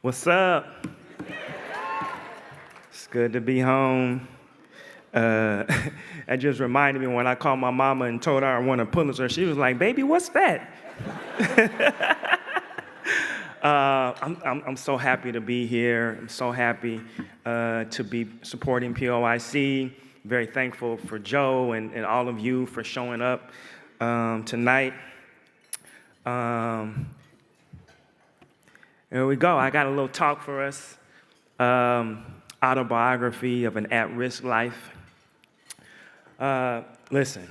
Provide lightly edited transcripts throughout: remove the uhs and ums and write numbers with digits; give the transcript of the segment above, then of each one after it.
What's up? It's good to be home. That just reminded me when I called my mama and told her I won a Pulitzer. She was like, "Baby, what's that?" I'm so happy to be here. I'm so happy to be supporting POIC. Very thankful for Joe and all of you for showing up tonight. Here we go. I got a little talk for us. Autobiography of an at-risk life. Listen,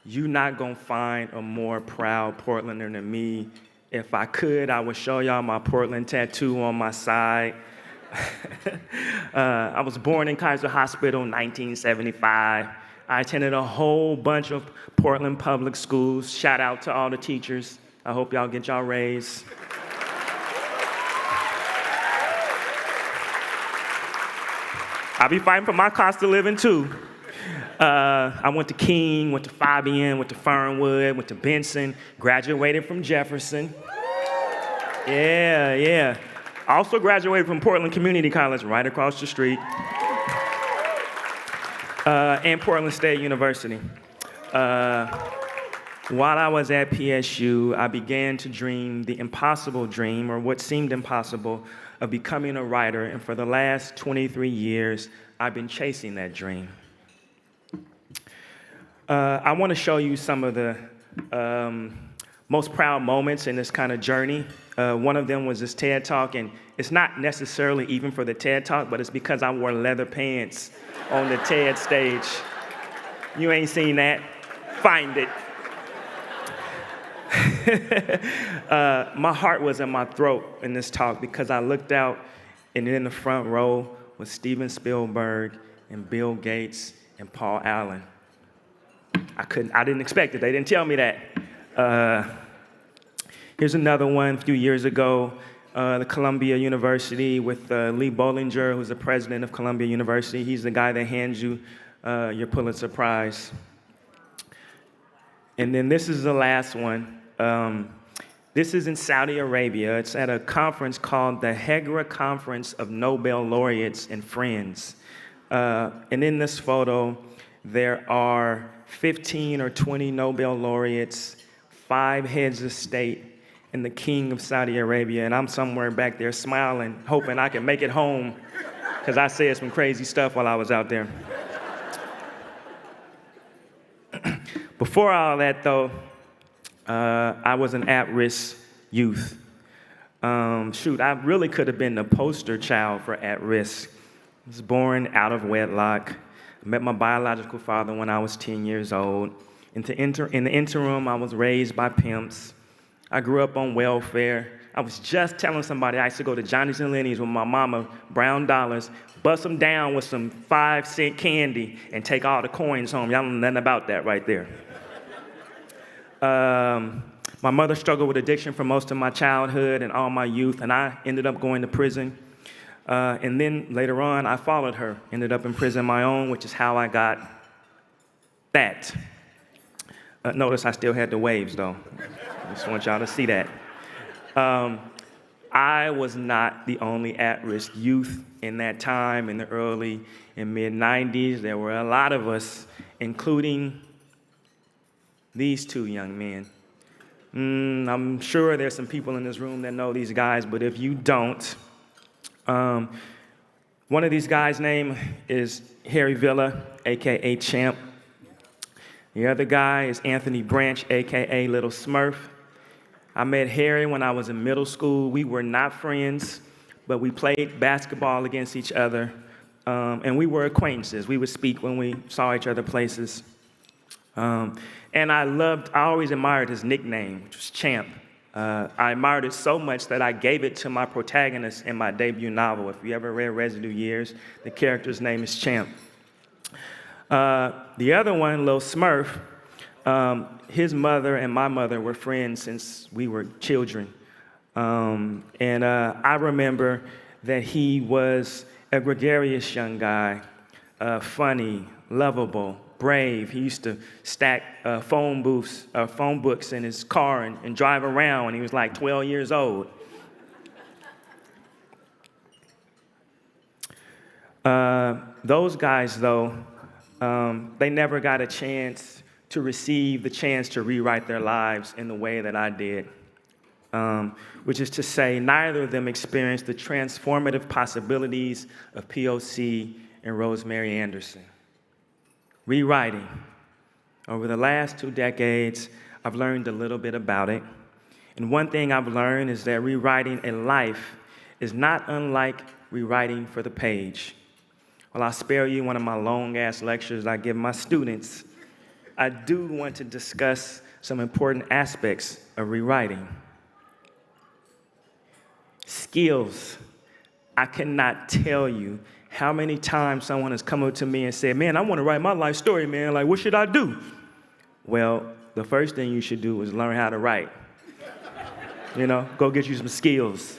you're not going to find a more proud Portlander than me. If I could, I would show y'all my Portland tattoo on my side. I was born in Kaiser Hospital in 1975. I attended a whole bunch of Portland public schools. Shout out to all the teachers. I hope y'all get y'all raise. I be fighting for my cost of living too. I went to King, went to Fabian, went to Fernwood, went to Benson, graduated from Jefferson. Yeah. Also graduated from Portland Community College right across the street. And Portland State University. While I was at PSU, I began to dream the impossible dream, or what seemed impossible, of becoming a writer, and for the last 23 years, I've been chasing that dream. I want to show you some of the most proud moments in this kind of journey. One of them was this TED Talk, and it's not necessarily even for the TED Talk, but it's because I wore leather pants on the TED stage. You ain't seen that? Find it. My heart was in my throat in this talk because I looked out, and in the front row was Steven Spielberg and Bill Gates and Paul Allen. I didn't expect it. They didn't tell me that. Here's another one. A few years ago, the Columbia University with Lee Bollinger, who's the president of Columbia University. He's the guy that hands you your Pulitzer Prize. And then this is the last one. This is in Saudi Arabia. It's at a conference called the Hegra Conference of Nobel Laureates and Friends. And in this photo, there are 15 or 20 Nobel laureates, 5 heads of state, and the king of Saudi Arabia. And I'm somewhere back there smiling, hoping I can make it home, because I said some crazy stuff while I was out there. Before all that, though, I was an at-risk youth. I really could have been the poster child for at-risk. I was born out of wedlock. I met my biological father when I was 10 years old. In the interim, I was raised by pimps. I grew up on welfare. I was just telling somebody I used to go to Johnny's and Lenny's with my mama, brown dollars, bust them down with some 5-cent candy, and take all the coins home. Y'all don't know nothing about that right there. My mother struggled with addiction for most of my childhood and all my youth, and I ended up going to prison. And then later on, I followed her, ended up in prison my own, which is how I got that. Notice I still had the waves, though. I just want y'all to see that. I was not the only at-risk youth in that time, in the early and mid-90s. There were a lot of us, including these 2 young men. I'm sure there's some people in this room that know these guys, but if you don't, one of these guys' name is Harry Villa, a.k.a. Champ. The other guy is Anthony Branch, a.k.a. Little Smurf. I met Harry when I was in middle school. We were not friends, but we played basketball against each other, and we were acquaintances. We would speak when we saw each other places. And I always admired his nickname, which was Champ. I admired it so much that I gave it to my protagonist in my debut novel. If you ever read Residue Years, the character's name is Champ. The other one, Lil Smurf, his mother and my mother were friends since we were children. And I remember that he was a gregarious young guy, funny, lovable, brave. He used to stack phone books in his car and drive around when he was like 12 years old. Those guys, though, they never got a chance to receive the chance to rewrite their lives in the way that I did, which is to say, neither of them experienced the transformative possibilities of POC and Rosemary Anderson. Rewriting. Over the last 2 decades, I've learned a little bit about it. And one thing I've learned is that rewriting a life is not unlike rewriting for the page. Well, I'll spare you one of my long-ass lectures I give my students. I do want to discuss some important aspects of rewriting. Skills. I cannot tell you how many times someone has come up to me and said, man, I want to write my life story, man. Like, what should I do? Well, the first thing you should do is learn how to write. Go get you some skills.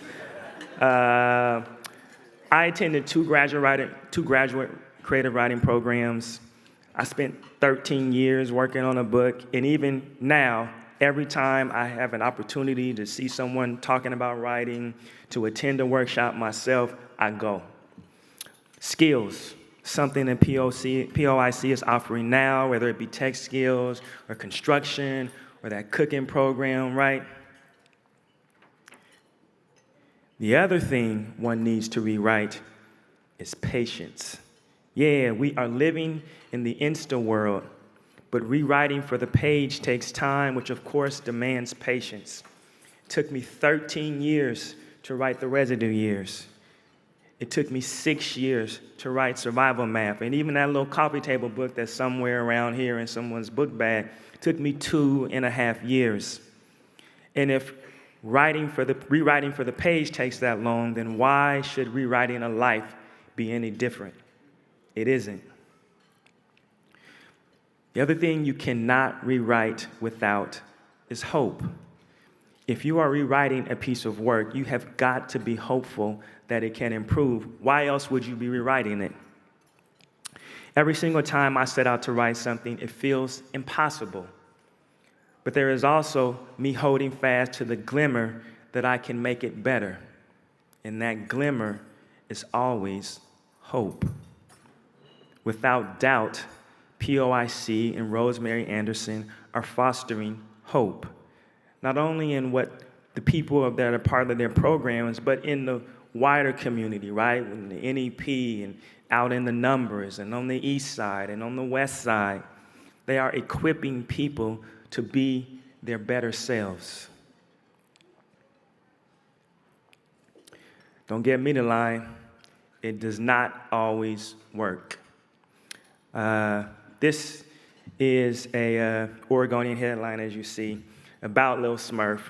I attended two graduate creative writing programs. I spent 13 years working on a book, and even now, every time I have an opportunity to see someone talking about writing, to attend a workshop myself, I go. Skills, something that POIC is offering now, whether it be tech skills or construction or that cooking program, right? The other thing one needs to rewrite is patience. Yeah, we are living in the Insta world, but rewriting for the page takes time, which of course demands patience. It took me 13 years to write the Residue Years. It took me 6 years to write Survival Map, and even that little coffee table book that's somewhere around here in someone's book bag took me 2.5 years. And if rewriting for the page takes that long, then why should rewriting a life be any different? It isn't. The other thing you cannot rewrite without is hope. If you are rewriting a piece of work, you have got to be hopeful that it can improve. Why else would you be rewriting it? Every single time I set out to write something, it feels impossible. But there is also me holding fast to the glimmer that I can make it better. And that glimmer is always hope. Without doubt, POIC and Rosemary Anderson are fostering hope, not only in what the people that are part of their programs, but in the wider community, right? In the NEP and out in the numbers and on the east side and on the west side. They are equipping people to be their better selves. Don't get me to lie, it does not always work. This is a Oregonian headline, as you see, about Lil Smurf.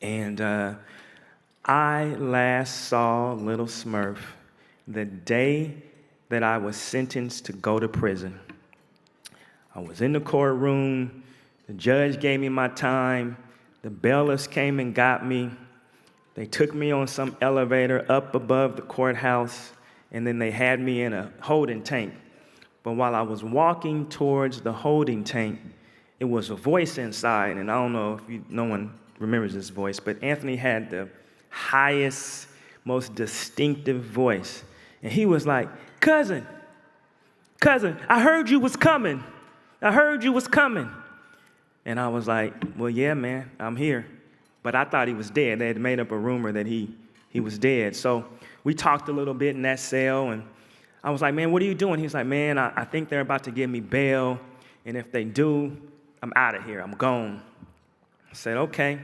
And I last saw Little Smurf the day that I was sentenced to go to prison. I was in the courtroom. The judge gave me my time. The bailiffs came and got me. They took me on some elevator up above the courthouse, and then they had me in a holding tank. But while I was walking towards the holding tank, it was a voice inside, and I don't know if no one remembers this voice, but Anthony had the highest, most distinctive voice. And he was like, cousin, I heard you was coming. And I was like, well, yeah, man, I'm here. But I thought he was dead. They had made up a rumor that he was dead. So we talked a little bit in that cell, and I was like, man, what are you doing? He's like, man, I think they're about to give me bail, and if they do, I'm out of here. I'm gone. I said, okay.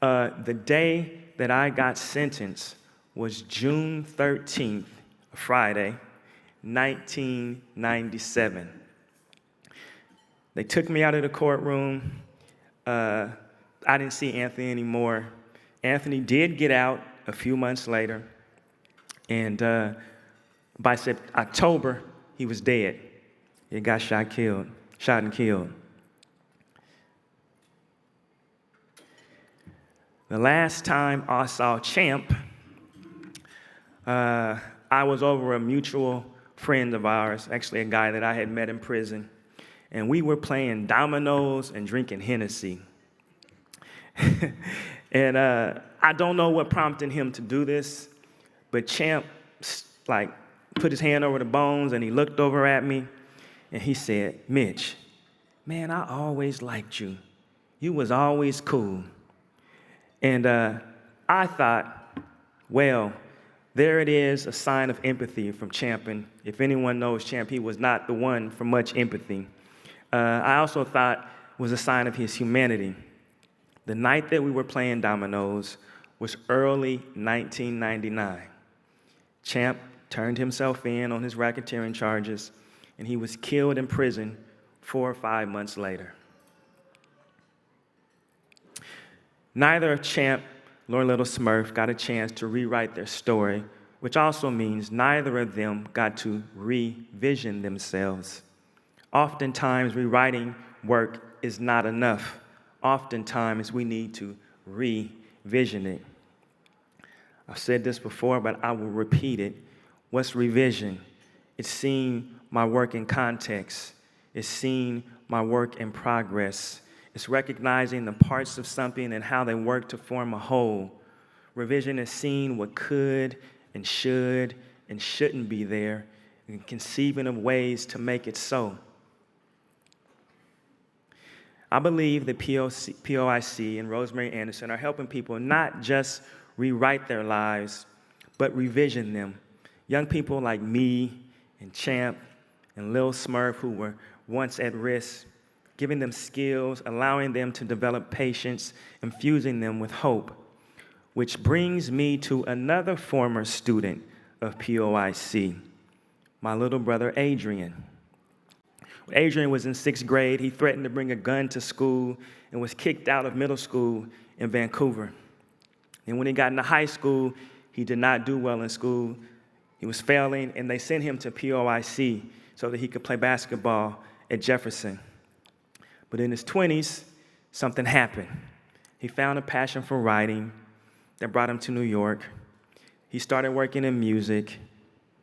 The day that I got sentenced was June 13th, Friday, 1997. They took me out of the courtroom. I didn't see Anthony anymore. Anthony did get out a few months later, and by October, he was dead. He got shot and killed. The last time I saw Champ, I was over a mutual friend of ours, actually a guy that I had met in prison, and we were playing dominoes and drinking Hennessy. And I don't know what prompted him to do this, but Champ put his hand over the bones, and he looked over at me, and he said, "Mitch, man, I always liked you. You was always cool." And I thought, well, there it is, a sign of empathy from Champ. And if anyone knows Champ, he was not the one for much empathy. I also thought it was a sign of his humanity. The night that we were playing dominoes was early 1999. Champ turned himself in on his racketeering charges, and he was killed in prison 4 or 5 months later. Neither Champ nor Little Smurf got a chance to rewrite their story, which also means neither of them got to revision themselves. Oftentimes, rewriting work is not enough. Oftentimes, we need to revision it. I've said this before, but I will repeat it. What's revision? It's seeing my work in context. It's seeing my work in progress. It's recognizing the parts of something and how they work to form a whole. Revision is seeing what could and should and shouldn't be there and conceiving of ways to make it so. I believe that POIC and Rosemary Anderson are helping people not just rewrite their lives, but revision them. Young people like me and Champ and Lil Smurf who were once at risk, giving them skills, allowing them to develop patience, infusing them with hope. Which brings me to another former student of POIC, my little brother Adrian. When Adrian was in 6th grade, he threatened to bring a gun to school and was kicked out of middle school in Vancouver. And when he got into high school, he did not do well in school. He was failing, and they sent him to POIC so that he could play basketball at Jefferson. But in his 20s, something happened. He found a passion for writing that brought him to New York. He started working in music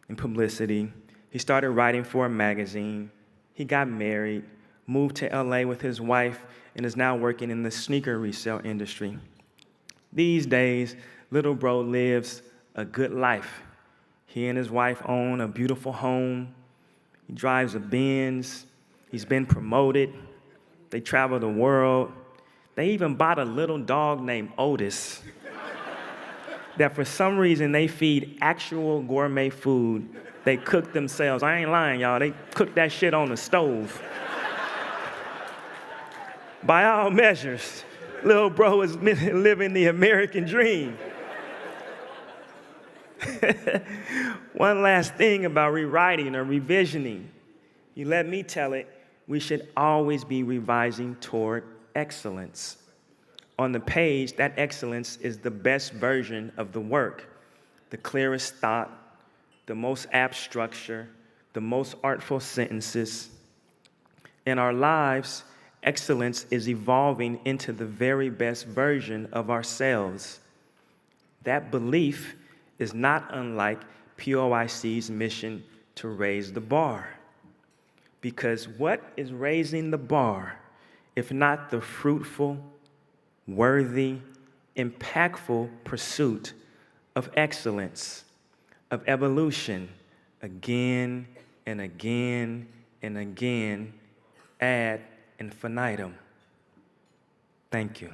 and publicity. He started writing for a magazine. He got married, moved to LA with his wife, and is now working in the sneaker resale industry. These days, little bro lives a good life. He and his wife own a beautiful home. He drives a Benz. He's been promoted. They travel the world. They even bought a little dog named Otis that for some reason they feed actual gourmet food they cook themselves. I ain't lying, y'all. They cook that shit on the stove. By all measures, little bro is living the American dream. One last thing about rewriting or revisioning. You let me tell it, we should always be revising toward excellence. On the page, that excellence is the best version of the work, the clearest thought, the most apt structure, the most artful sentences. In our lives, excellence is evolving into the very best version of ourselves. That belief is not unlike POIC's mission to raise the bar. Because what is raising the bar, if not the fruitful, worthy, impactful pursuit of excellence, of evolution, again and again and again, ad infinitum. Thank you.